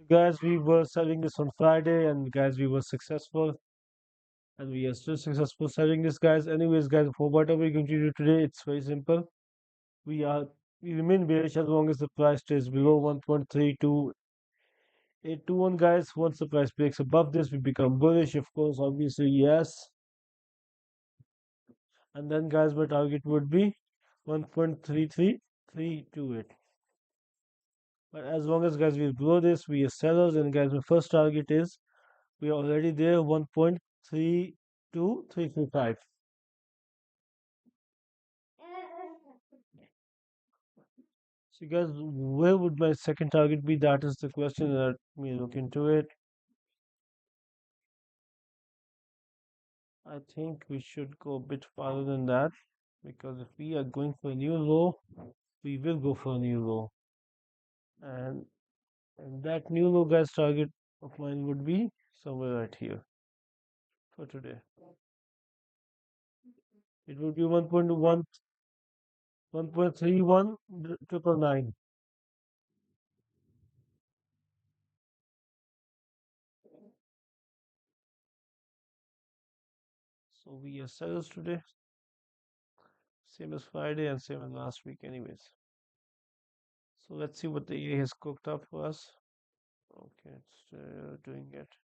Guys, we were selling this on Friday, and guys, we were successful, and we are still successful selling this, guys. Anyways, guys, for whatever we're going to do today, it's very simple. We are we remain bearish as long as the price stays below 1.32821, guys. Once the price breaks above this, we become bullish, of course, obviously, yes. And then, guys, my target would be 1.33328. But as long as, guys, we below this, we are sellers, and guys, my first target is we are already there, 1.32335. So, guys, where would my second target be? That is the question. Let me look into it. I think we should go a bit farther than that, because if we are going for a new low, we will go for a new low. And, and that new low, guys, target of mine would be somewhere right here for today. It would be 1.31 999. So we are sellers today, same as Friday and same as last week, anyways. So let's see what the EA has cooked up for us. Okay, it's doing it.